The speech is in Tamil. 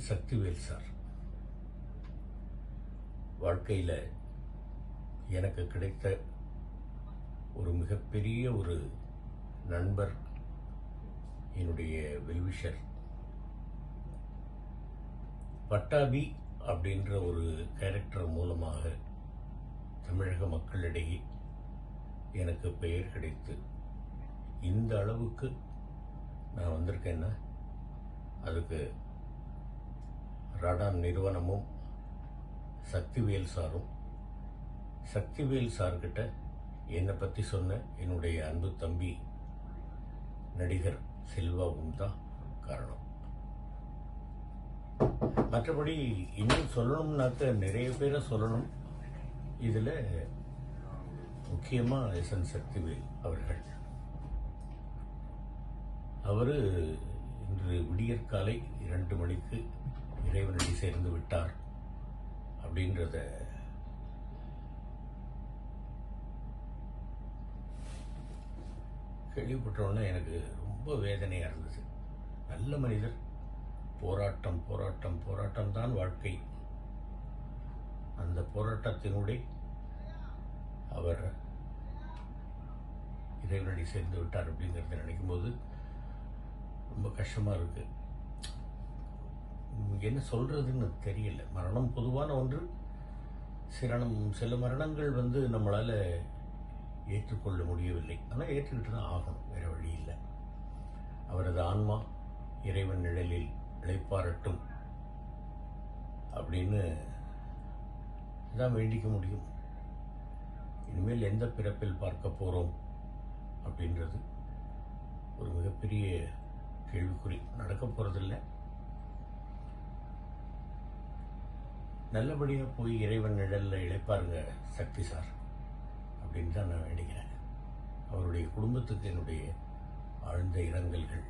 சக்திவேல் சார் வாழ்க்கையில் எனக்கு கிடைத்த ஒரு மிகப்பெரிய ஒரு நண்பர், என்னுடைய வெல்விஷர். பட்டாபி அப்படின்ற ஒரு கேரக்டர் மூலமாக தமிழக மக்களிடையே எனக்கு பெயர் கிடைத்து இந்த அளவுக்கு நான் வந்திருக்கேன்னா அதுக்கு ராடான் நிறுவனமும் சக்திவேல் சாரும், சக்திவேல் சார்கிட்ட என்னை பற்றி சொன்ன என்னுடைய அன்பு தம்பி நடிகர் செல்வாவும் தான் காரணம். மற்றபடி இன்னும் சொல்லணும்னாக்க நிறைய பேரை சொல்லணும். இதில் முக்கியமாக எஸ்என் சக்திவேல் அவர்கள். அவர் இன்று விடியற்காலை 2 மணிக்கு இறைவனடி சேர்ந்து விட்டார் அப்படின்றத கேள்விப்பட்டோன்னே எனக்கு ரொம்ப வேதனையாக இருந்தது. நல்ல மனிதர். போராட்டம் போராட்டம் போராட்டம் தான் வாழ்க்கை. அந்த போராட்டத்தினுடைய அவர் இறைவனடி சேர்ந்து விட்டார் அப்படிங்கிறத நினைக்கும் போது ரொம்ப கஷ்டமாக இருக்கு. என்ன சொல்றதுன்னு தெரியல. மரணம் பொதுவான ஒன்று. சில மரணங்கள் நம்மளால் ஏற்றுக்கொள்ள முடியவில்லை. ஆனால் ஏற்றுக்கிட்டு தான் ஆகணும், வேற வழி இல்லை. அவரது ஆன்மா இறைவன் நிழலில் இளைப்பாறட்டும் அப்படின்னு தான் வேண்டிக்க முடியும். இனிமேல் எந்த பிறப்பில் பார்க்க போகிறோம் அப்படின்றது ஒரு மிகப்பெரிய கேள்விக்குறி. நடக்க போகிறதில்லை. நல்லபடியாக போய் இறைவன் நிழலில் இழைப்பாருங்க சக்தி சார் அப்படின்னு தான் நான் வேண்டிக்கிறேன். அவருடைய குடும்பத்துக்கு என்னுடைய ஆழ்ந்த இரங்கல்கள்.